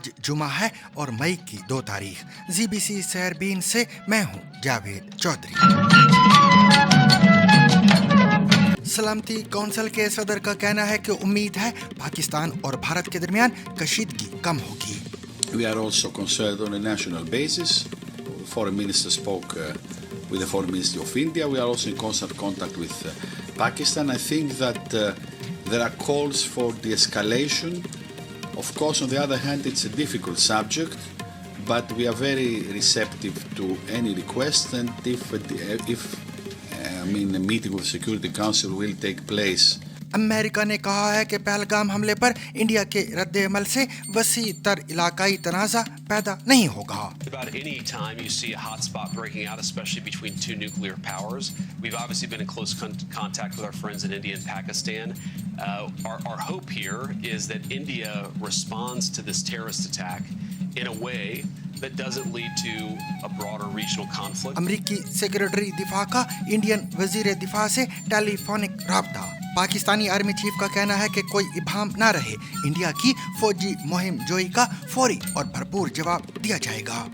آج جمعہ ہے اور مئی کی 2 تاریخ. ZBC سیربین سے میں ہوں جاوید چودھری. سلامتی کونسل کے صدر کا کہنا ہے کہ امید ہے پاکستان اور بھارت کے درمیان کشیدگی کم ہوگی. We are also concerned on a national basis. The foreign minister spoke with the foreign ministry of India. We are also in constant contact with Pakistan. I think that there are calls for de-escalation. Of course, on the other hand, it's a difficult subject, but we are very receptive to any request, and if a meeting with the Security Council will take place. امریکہ نے کہا ہے کہ پہلگام حملے پر India کے رد عمل سے وسیع تر علاقائی تنازع پیدا نہیں ہوگا. About any time you see a hotspot breaking out, especially between two nuclear powers, we've obviously been in close contact with our friends in India and Pakistan. Our hope here is that India responds to this terrorist attack in a way that doesn't lead to a broader regional conflict. امریکی secretary دفاع کا Indian وزیر دفاع سے ٹیلی فونک رابطہ. Pakistani army chief کا کہنا ہے کہ کوئی ابہام نہ رہے, انڈیا کی فوجی مہم جوئی کا فوری اور بھرپور جواب دیا جائے گا.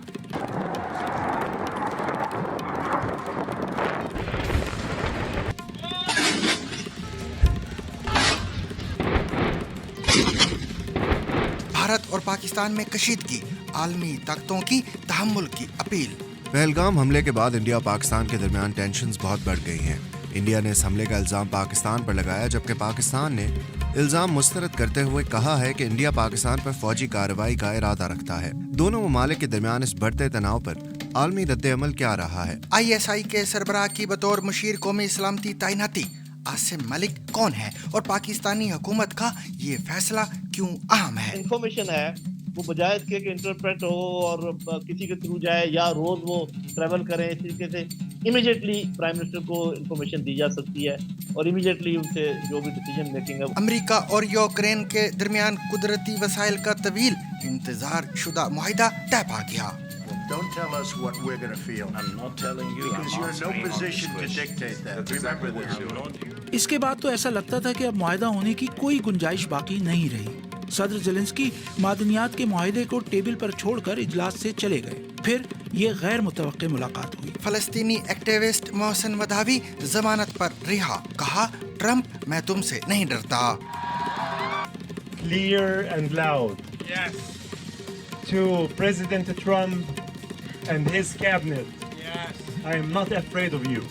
بھارت اور پاکستان میں کشیدگی, عالمی طاقتوں کی تحمل کی اپیل. پہلگام حملے کے بعد انڈیا اور پاکستان کے درمیان ٹینشنز بہت بڑھ گئی ہیں. انڈیا نے اس حملے کا الزام پاکستان پر لگایا, جبکہ پاکستان نے الزام مسترد کرتے ہوئے کہا ہے کہ انڈیا پاکستان پر فوجی کارروائی کا ارادہ رکھتا ہے. دونوں ممالک کے درمیان اس بڑھتے تناؤ پر عالمی رد عمل کیا رہا ہے؟ ISI کے سربراہ کی بطور مشیر قومی سلامتی تعیناتی عاصم ملک کون ہے اور پاکستانی حکومت کا یہ فیصلہ کیوں اہم ہے؟ انفارمیشن ہے وہ بجائے اس کے کہ انٹرپریٹ ہو اور کسی کے تھرو جائے یا روز وہ ٹریول کریں, اس طریقے سے امیڈیٹلی پرائم منسٹر کو انفارمیشن دی جا سکتی ہے اور امیڈیٹلی ان سے جو بھی ڈیسیجن میکنگ ہے. امریکہ اور یوکرین کے درمیان قدرتی وسائل کا طویل انتظار شدہ معاہدہ طے پا گیا. Don't tell us what we're going to feel. I'm not telling you. Because you're in no position to dictate that. Remember this. اس کے بعد تو ایسا لگتا تھا کہ اب معاہدہ ہونے کی کوئی گنجائش باقی نہیں رہی. صدر زیلنسکی معدنیات کے معاہدے کو ٹیبل پر چھوڑ کر اجلاس سے چلے گئے. پھر یہ غیر متوقع ملاقات ہوئی. فلسطینی ایکٹیوسٹ محسن مداوی ضمانت پر رہا, کہا ٹرمپ میں تم سے نہیں ڈرتا. Clear and loud. Yes. To President Trump and his cabinet. Yes. I am not afraid of you.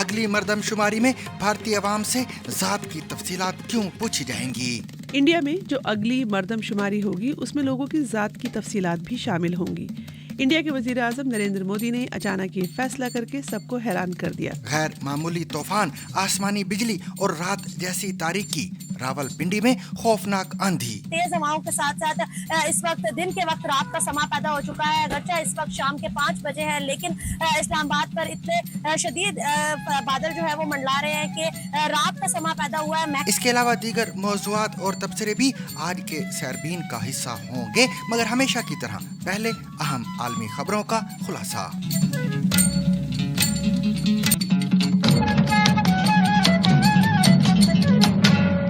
اگلی مردم شماری میں بھارتی عوام سے ذات کی تفصیلات کیوں پوچھی جائیں گی؟ انڈیا میں جو اگلی مردم شماری ہوگی اس میں لوگوں کی ذات کی تفصیلات بھی شامل ہوں گی. انڈیا کے وزیر اعظم نریندر مودی نے اچانک یہ فیصلہ کر کے سب کو حیران کر دیا. غیر معمولی طوفان, آسمانی بجلی اور رات جیسی تاریکی. راول پنڈی میں خوفناک آندھی. تیز ہواؤں کے ساتھ ساتھ اس وقت دن کے وقت رات کا سما پیدا ہو چکا ہے. اگرچہ اس وقت شام کے 5 بجے ہے, لیکن اسلام آباد پر اتنے شدید بادل جو ہے وہ منڈلا رہے ہیں کہ رات کا سما پیدا ہوا ہے. اس کے علاوہ دیگر موضوعات اور تبصرے بھی آج کے سیربین کا حصہ ہوں گے, مگر ہمیشہ کی طرح پہلے اہم عالمی خبروں کا خلاصہ.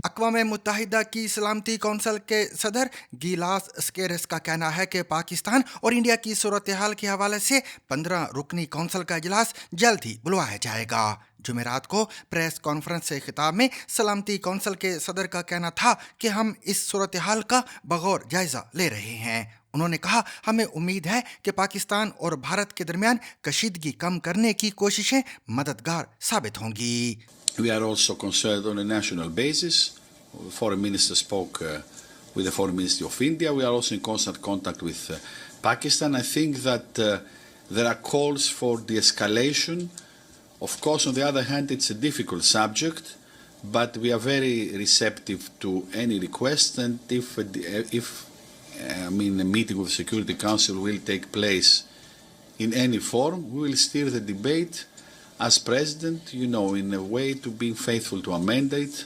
اقوام متحدہ کی سلامتی کونسل کے صدر گیلاس اسکیرس کا کہنا ہے کہ پاکستان اور انڈیا کی صورتحال کے حوالے سے 15 رکنی کونسل کا اجلاس جلد ہی بلوایا جائے گا. جمعرات کو پریس کانفرنس سے خطاب میں سلامتی کونسل کے صدر کا کہنا تھا کہ ہم اس صورتحال کا بغور جائزہ لے رہے ہیں. انہوں نے کہا, ہمیں امید ہے کہ پاکستان اور بھارت کے درمیان کشیدگی کم کرنے کی کوششیں مددگار ثابت ہوں گی. We are also concerned on a national basis. The foreign minister spoke with the foreign ministry of India. We are also in constant contact with Pakistan. I think that there are calls for de-escalation. Of course, on the other hand, it's a difficult subject, but we are very receptive to any request, and if a meeting with the Security Council will take place in any form, we will steer the debate as president, in a way to being faithful to our mandate.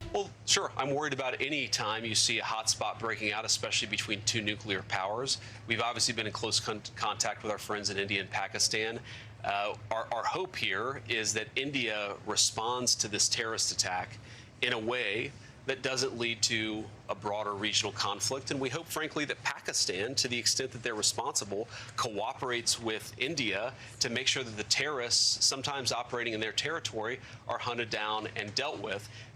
Well, sure. I'm worried about any time you see a hotspot breaking out, especially between two nuclear powers. We've obviously been in close contact with our friends in India and Pakistan. Our hope here is that India responds to this terrorist attack in a way that doesn't lead to a broader regional conflict. And we hope, frankly, that Pakistan, to the extent that they're responsible, cooperates with India to make sure that the terrorists, sometimes operating in their territory, are hunted down and dealt with.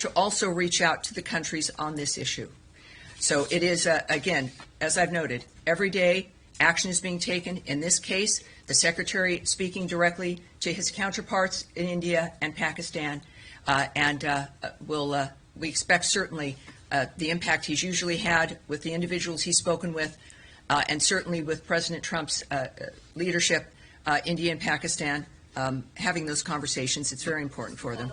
To also reach out to the countries on this issue. So it is, again, as I've noted, every day action is being taken. In this case, the Secretary speaking directly to his counterparts in India and Pakistan, and we expect certainly the impact he's usually had with the individuals he's spoken with, and certainly with President Trump's leadership, India and Pakistan, having those conversations. It's very important for them.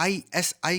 ISI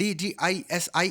DGISI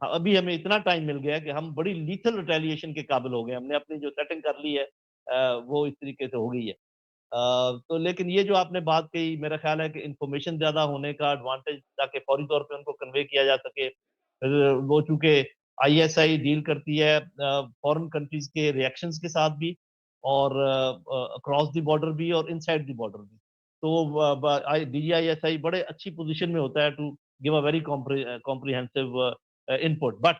ابھی ہمیں اتنا time مل گیا ہے کہ ہم بڑی lethal retaliation کے قابل ہو گئے، ہم نے اپنی جو سیٹنگ کر لی ہے وہ اس طریقے سے ہو گئی ہے۔ تو لیکن یہ جو آپ نے بات کہی، میرا خیال ہے کہ انفارمیشن زیادہ ہونے کا ایڈوانٹیج، تاکہ فوری طور پہ ان کو کنوے کیا جا سکے۔ وہ چونکہ آئی ایس آئی ڈیل کرتی ہے فورن کنٹریز کے ریئیکشنز کے ساتھ بھی، اور اکراس دی بارڈر بھی، اور ان سائڈ دی بارڈر بھی، تو D G I S I بڑے اچھی پوزیشن میں ہوتا ہے to give a very comprehensive input. But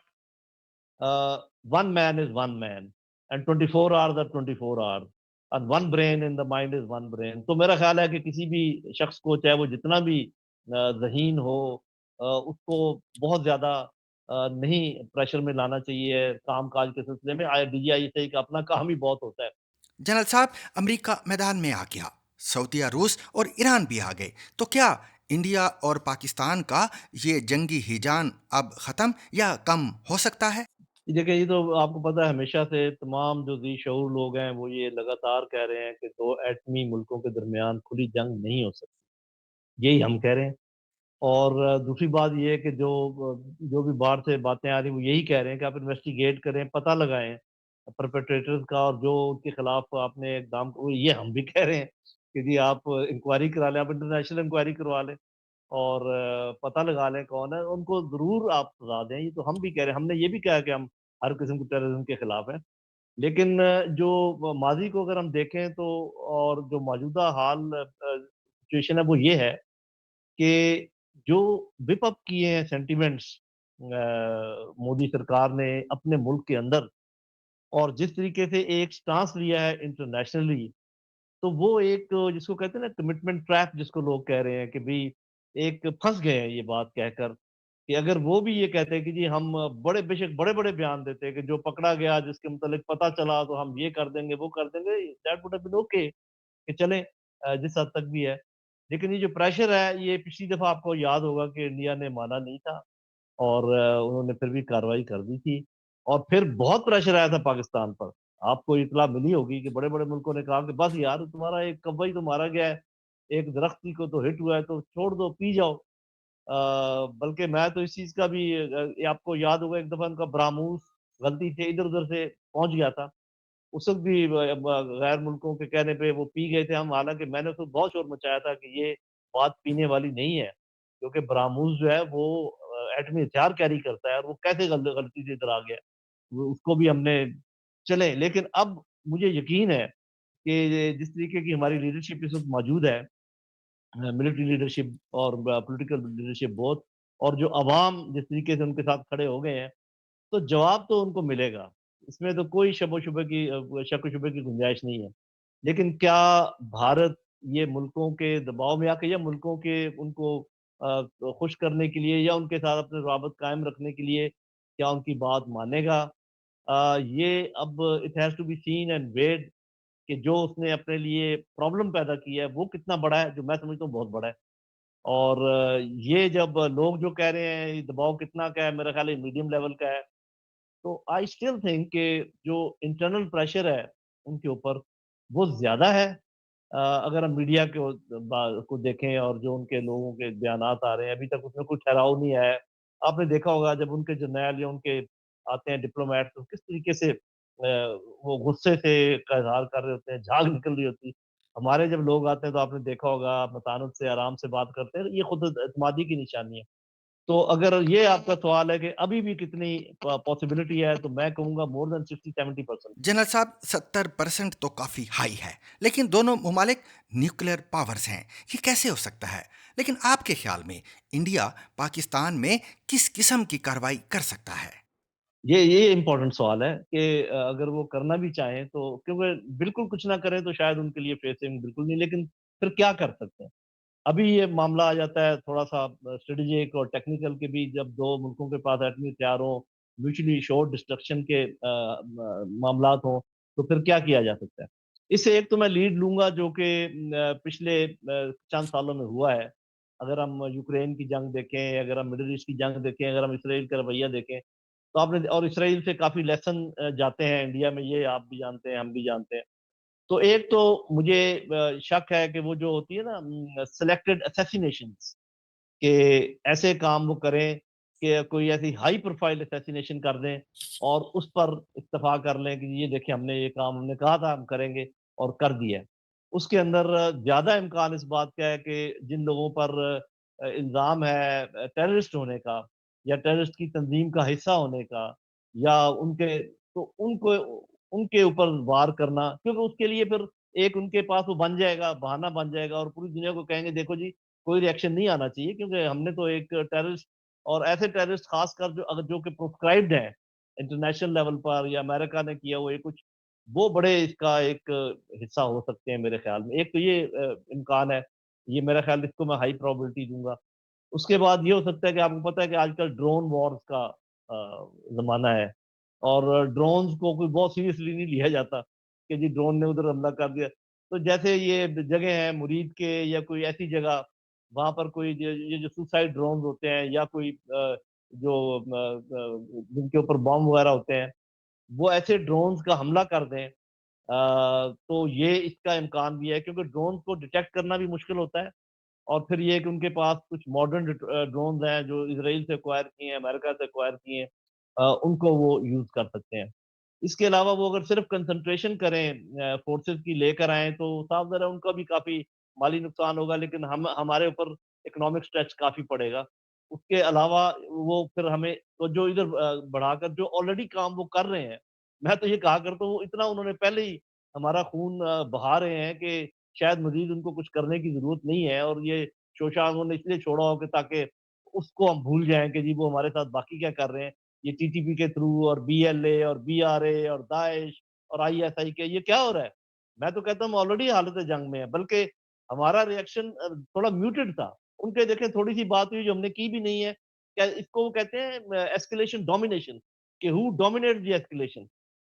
one man is one man, and 24 hours are 24 hours, and one brain in the mind is one brain. تو میرا خیال ہے کہ کسی بھی شخص کو، چاہے وہ جتنا بھی ذہین ہو، اس کو بہت زیادہ نہیں پریشر میں لانا چاہیے کام کاج کے سلسلے میں۔ D G I S I کا اپنا کام ہی بہت ہوتا ہے۔ جنرل صاحب، امریکہ میدان میں آ گیا، سعودیہ، روس اور ایران بھی آ گئے، تو کیا انڈیا اور پاکستان کا یہ جنگی ہیجان اب ختم یا کم ہو سکتا ہے؟ دیکھیں، یہ تو آپ کو پتہ ہے، ہمیشہ سے تمام جو ذی شعور لوگ ہیں وہ یہ لگاتار کہہ رہے ہیں کہ دو ایٹمی ملکوں کے درمیان کھلی جنگ نہیں ہو سکتی، یہی ہم کہہ رہے ہیں۔ اور دوسری بات یہ ہے کہ جو بھی باہر سے باتیں آ رہی ہیں وہ یہی کہہ رہے ہیں کہ آپ انویسٹیگیٹ کریں، پتہ لگائیں پرپیٹریٹرز کا، اور جو ان کے خلاف آپ نے اقدام، یہ ہم بھی کہہ رہے ہیں کہ جی آپ انکوائری کرا لیں، آپ انٹرنیشنل انکوائری کروا لیں، اور پتہ لگا لیں کون ہے، ان کو ضرور آپ سزا دیں۔ یہ تو ہم بھی کہہ رہے ہیں، ہم نے یہ بھی کہا کہ ہم ہر قسم کے ٹیررزم کے خلاف ہیں، لیکن جو ماضی کو اگر ہم دیکھیں تو، اور جو موجودہ حال سچویشن ہے وہ یہ ہے کہ جو وپ اپ کیے ہیں سینٹیمنٹس مودی سرکار نے اپنے ملک کے اندر، اور جس طریقے سے ایک سٹانس لیا ہے انٹرنیشنلی، تو وہ ایک جس کو کہتے ہیں نا کمٹمنٹ ٹریپ، جس کو لوگ کہہ رہے ہیں کہ بھی ایک پھنس گئے ہیں یہ بات کہہ کر کہ اگر وہ بھی یہ کہتے ہیں کہ جی ہم بڑے بے شک بڑے بڑے بیان دیتے ہیں کہ جو پکڑا گیا، جس کے متعلق پتہ چلا تو ہم یہ کر دیں گے، وہ کر دیں گے، that would have been okay کہ چلیں جس حد تک بھی ہے۔ لیکن یہ جو پریشر ہے، یہ پچھلی دفعہ آپ کو یاد ہوگا کہ انڈیا نے مانا نہیں تھا، اور انہوں نے پھر بھی کارروائی کر دی تھی، اور پھر بہت پریشر آیا تھا پاکستان پر۔ آپ کو اطلاع ملی ہوگی کہ بڑے بڑے ملکوں نے کہا کہ بس یار، تمہارا ایک کبئی تو مارا گیا ہے، ایک درختی کو تو ہٹ ہوا ہے، تو چھوڑ دو، پی جاؤ۔ بلکہ میں تو اس چیز کا بھی آپ کو یاد ہوگا، ایک دفعہ ان کا براموس غلطی سے ادھر ادھر سے پہنچ گیا تھا، اس وقت بھی غیر ملکوں کے کہنے پہ وہ پی گئے تھے ہم، حالانکہ میں نے اس وقت بہت شور مچایا تھا کہ یہ بات پینے والی نہیں ہے، کیونکہ براموس جو ہے وہ ایٹمی ہتھیار کیری کرتا ہے، اور وہ کیسے غلطی سے ادھر آ گیا، اس کو بھی ہم نے چلیں۔ لیکن اب مجھے یقین ہے کہ جس طریقے کی ہماری لیڈرشپ اس وقت موجود ہے، ملٹری لیڈرشپ اور پولیٹیکل لیڈرشپ بہت، اور جو عوام جس طریقے سے ان کے ساتھ کھڑے ہو گئے ہیں، تو جواب تو ان کو ملے گا، اس میں تو کوئی شک و شبے کی گنجائش نہیں ہے۔ لیکن کیا بھارت یہ ملکوں کے دباؤ میں آ کے، یا ملکوں کے ان کو خوش کرنے کے لیے، یا ان کے ساتھ اپنے روابط قائم رکھنے کے لیے، کیا ان کی بات مانے گا؟ یہ اب it has to be seen and wait کہ جو اس نے اپنے لیے پرابلم پیدا کیا ہے وہ کتنا بڑا ہے، جو میں سمجھتا ہوں بہت بڑا ہے۔ اور یہ جب لوگ جو کہہ رہے ہیں یہ دباؤ کتنا کا ہے، میرا خیال ہے میڈیم لیول کا ہے، تو آئی اسٹل تھنک کہ جو انٹرنل پریشر ہے ان کے اوپر وہ زیادہ ہے۔ اگر ہم میڈیا کو دیکھیں، اور جو ان کے لوگوں کے بیانات آ رہے ہیں، ابھی تک اس میں کوئی ٹھہراؤ نہیں آیا ہے۔ آپ نے دیکھا ہوگا جب ان کے جرنیل یا ان کے آتے ہیں ڈپلومیٹ، تو کس طریقے سے وہ غصے سے کا اظہار کر رہے ہوتے ہیں، جھاگ نکل رہی ہوتی ہے۔ ہمارے جب لوگ آتے ہیں تو آپ نے دیکھا ہوگا متانت سے آرام سے بات کرتے ہیں، یہ خود اعتمادی کی نشانی ہے۔ تو اگر یہ آپ کا سوال ہے کہ ابھی بھی کتنی پاسبلٹی ہے، تو میں کہوں گا مور دین 60-70%۔ جنرل صاحب، 70% تو کافی ہائی ہے، لیکن دونوں ممالک نیوکلیر پاورز ہیں، یہ کیسے ہو سکتا ہے؟ لیکن آپ کے خیال میں انڈیا پاکستان میں کس قسم کی کارروائی کر سکتا ہے؟ یہ امپورٹنٹ سوال ہے کہ اگر وہ کرنا بھی چاہیں تو، کیونکہ بالکل کچھ نہ کریں تو شاید ان کے لیے فیسنگ بالکل نہیں، لیکن پھر کیا کر سکتے ہیں؟ ابھی یہ معاملہ آ جاتا ہے تھوڑا سا اسٹریٹجک اور ٹیکنیکل کے بھی، جب دو ملکوں کے پاس ایٹمی ہتھیار ہوں، میوچلی شورٹ ڈسٹرکشن کے معاملات ہوں، تو پھر کیا کیا جا سکتا ہے؟ اس سے ایک تو میں لیڈ لوں گا جو کہ پچھلے چند سالوں میں ہوا ہے۔ اگر ہم یوکرین کی جنگ دیکھیں، اگر ہم مڈل ایسٹ کی جنگ دیکھیں، اگر ہم اسرائیل کا رویہ دیکھیں، تو آپ نے، اور اسرائیل سے کافی لیسن جاتے ہیں انڈیا میں، یہ آپ بھی جانتے ہیں، ہم بھی جانتے ہیں۔ تو ایک تو مجھے شک ہے کہ وہ جو ہوتی ہے نا سلیکٹڈ اسیسینیشنز، کہ ایسے کام وہ کریں کہ کوئی ایسی ہائی پروفائل اسیسینیشن کر دیں اور اس پر اتفاق کر لیں کہ یہ دیکھیں ہم نے یہ کام ہم نے کہا تھا ہم کریں گے اور کر دیا ہے. اس کے اندر زیادہ امکان اس بات کا ہے کہ جن لوگوں پر الزام ہے ٹیررسٹ ہونے کا یا ٹیررسٹ کی تنظیم کا حصہ ہونے کا یا ان کے اوپر وار کرنا، کیونکہ اس کے لیے پھر ایک ان کے پاس وہ بن جائے گا، بہانہ بن جائے گا اور پوری دنیا کو کہیں گے دیکھو جی کوئی ریئیکشن نہیں آنا چاہیے کیونکہ ہم نے تو ایک ٹیررسٹ اور ایسے ٹیررسٹ خاص کر جو کہ پروسکرائبڈ ہیں انٹرنیشنل لیول پر یا امریکہ نے کیا ہوا کچھ، وہ بڑے اس کا ایک حصہ ہو سکتے ہیں میرے خیال میں. ایک تو یہ امکان ہے، یہ میرا خیال اس کو میں ہائی پروبیبلٹی دوں گا. اس کے بعد یہ ہو سکتا ہے کہ آپ کو پتہ ہے کہ آج کل ڈرون وارز کا زمانہ ہے اور ڈرونز کو کوئی بہت سیریسلی نہیں لیا جاتا کہ جی ڈرون نے ادھر حملہ کر دیا. تو جیسے یہ جگہ ہیں مرید کے یا کوئی ایسی جگہ وہاں پر کوئی یہ جو سوسائڈ ڈرونز ہوتے ہیں یا کوئی جو جن کے اوپر بم وغیرہ ہوتے ہیں وہ ایسے ڈرونز کا حملہ کر دیں تو یہ اس کا امکان بھی ہے کیونکہ ڈرونز کو ڈیٹیکٹ کرنا بھی مشکل ہوتا ہے اور پھر یہ کہ ان کے پاس کچھ ماڈرن ڈرونز ہیں جو اسرائیل سے ایکوائر کیے ہیں، امریکہ سے ایکوائر کیے ہیں، ان کو وہ یوز کر سکتے ہیں. اس کے علاوہ وہ اگر صرف کنسنٹریشن کریں فورسز کی لے کر آئیں تو صاف ظاہر ہے ان کا بھی کافی مالی نقصان ہوگا لیکن ہمارے اوپر اکنامک اسٹریچ کافی پڑے گا. اس کے علاوہ وہ پھر ہمیں تو جو ادھر بڑھا کر جو آلریڈی کام وہ کر رہے ہیں، میں تو یہ کہا کرتا ہوں اتنا انہوں نے پہلے ہی ہمارا خون بہا رہے ہیں کہ شاید مزید ان کو کچھ کرنے کی ضرورت نہیں ہے اور یہ شوشا انہوں نے اس لیے چھوڑا ہو کہ تاکہ اس کو ہم بھول جائیں کہ جی وہ ہمارے ساتھ باقی کیا کر رہے ہیں. یہ ٹی ٹی پی کے تھرو اور بی ایل اے اور بی آر اے اور داعش اور آئی ایس آئی کے یہ کیا ہو رہا ہے. میں تو کہتا ہوں آلریڈی حالت جنگ میں ہے بلکہ ہمارا ریئیکشن تھوڑا میوٹڈ تھا. ان کے دیکھیں تھوڑی سی بات ہوئی جو ہم نے کی بھی نہیں ہے، کیا اس کو وہ کہتے ہیں ایسکیلیشن ڈومینیشن، کہ ہو ڈومینیٹ دی ایسکیلیشن،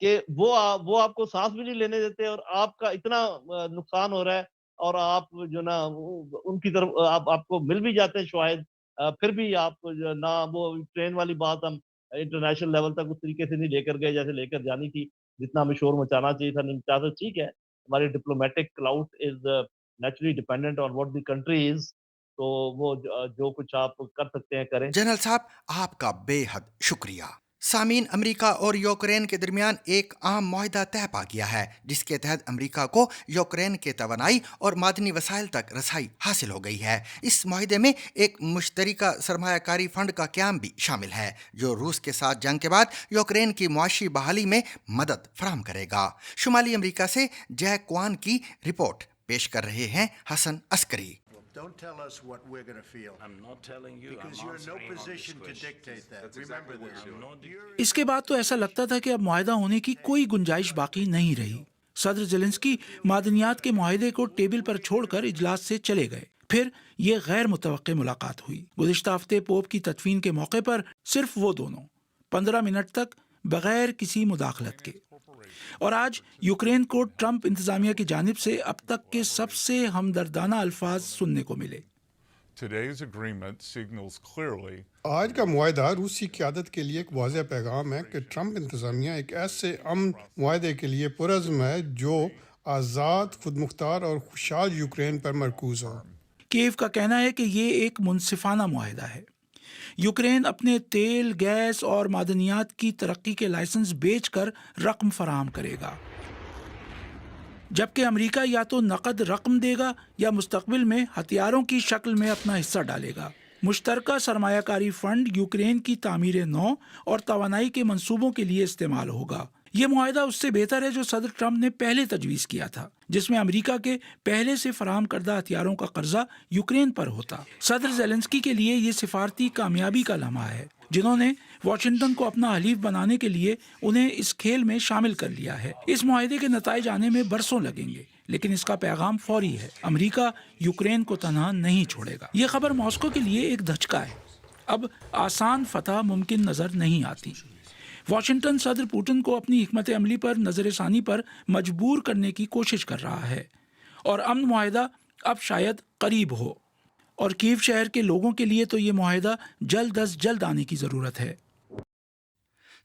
کہ وہ آپ کو سانس بھی نہیں لینے دیتے اور آپ کا اتنا نقصان ہو رہا ہے اور آپ جو نا ان کی طرف آپ کو مل بھی جاتے ہیں شواہد، پھر بھی آپ نہ وہ ٹرین والی بات ہم انٹرنیشنل لیول تک اس طریقے سے نہیں لے کر گئے جیسے لے کر جانی تھی، جتنا ہمیں شور مچانا چاہیے تھا نہیں مچاتا. ٹھیک ہے ہماری diplomatic clout is naturally dependent on what the country is, تو وہ جو کچھ آپ کر سکتے ہیں کریں. جنرل صاحب آپ کا بے حد شکریہ. سامعین، امریکہ اور یوکرین کے درمیان ایک عام معاہدہ طے پا گیا ہے جس کے تحت امریکہ کو یوکرین کے توانائی اور معدنی وسائل تک رسائی حاصل ہو گئی ہے. اس معاہدے میں ایک مشترکہ سرمایہ کاری فنڈ کا قیام بھی شامل ہے جو روس کے ساتھ جنگ کے بعد یوکرین کی معاشی بحالی میں مدد فراہم کرے گا. شمالی امریکہ سے جیک کوان کی رپورٹ پیش کر رہے ہیں حسن عسکری. Don't tell us what we're going to feel. I'm not telling you. Because you're in no position to dictate that. Remember this. اس کے بعد تو ایسا لگتا تھا کہ اب معاہدہ ہونے کی کوئی گنجائش باقی نہیں رہی. صدر زیلنسکی معدنیات کے معاہدے کو ٹیبل پر چھوڑ کر اجلاس سے چلے گئے. پھر یہ غیر متوقع ملاقات ہوئی. گزشتہ ہفتے پوپ کی تدفین کے موقع پر صرف وہ دونوں 15 منٹ تک بغیر کسی مداخلت کے. اور آج یوکرین کو ٹرمپ انتظامیہ کی جانب سے اب تک کے سب سے ہمدردانہ الفاظ سننے کو ملے. آج کا معاہدہ روسی قیادت کے لیے ایک واضح پیغام ہے کہ ٹرمپ انتظامیہ ایک ایسے امن معاہدے کے لیے پرعزم ہے جو آزاد، خود مختار اور خوشحال یوکرین پر مرکوز ہو. کیو کا کہنا ہے کہ یہ ایک منصفانہ معاہدہ ہے. یوکرین اپنے تیل، گیس اور معدنیات کی ترقی کے لائسنس بیچ کر رقم فراہم کرے گا، جبکہ امریکہ یا تو نقد رقم دے گا یا مستقبل میں ہتھیاروں کی شکل میں اپنا حصہ ڈالے گا. مشترکہ سرمایہ کاری فنڈ یوکرین کی تعمیر نو اور توانائی کے منصوبوں کے لیے استعمال ہوگا. یہ معاہدہ اس سے بہتر ہے جو صدر ٹرمپ نے پہلے تجویز کیا تھا، جس میں امریکہ کے پہلے سے فراہم کردہ ہتھیاروں کا قرضہ یوکرین پر ہوتا. صدر زیلنسکی کے لیے یہ سفارتی کامیابی کا لمحہ ہے، جنہوں نے واشنگٹن کو اپنا حلیف بنانے کے لیے انہیں اس کھیل میں شامل کر لیا ہے. اس معاہدے کے نتائج آنے میں برسوں لگیں گے، لیکن اس کا پیغام فوری ہے. امریکہ یوکرین کو تنہا نہیں چھوڑے گا. یہ خبر ماسکو کے لیے ایک دھچکا ہے. اب آسان فتح ممکن نظر نہیں آتی. واشنگٹن صدر پوٹن کو اپنی حکمت عملی پر نظر ثانی پر مجبور کرنے کی کوشش کر رہا ہے اور امن معاہدہ اب شاید قریب ہو. اور کیو شہر کے لوگوں کے لیے تو یہ معاہدہ جلد از جلد آنے کی ضرورت ہے.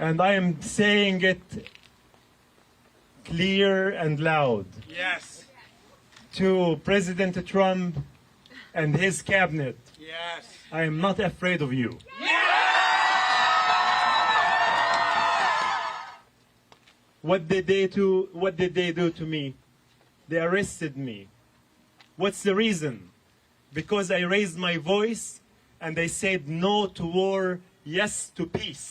And I am saying it clear and loud. Yes. To President Trump and his cabinet. Yes. I am not afraid of you. What did they do to me? They arrested me. What's the reason? Because I raised my voice and I said no to war, yes to peace.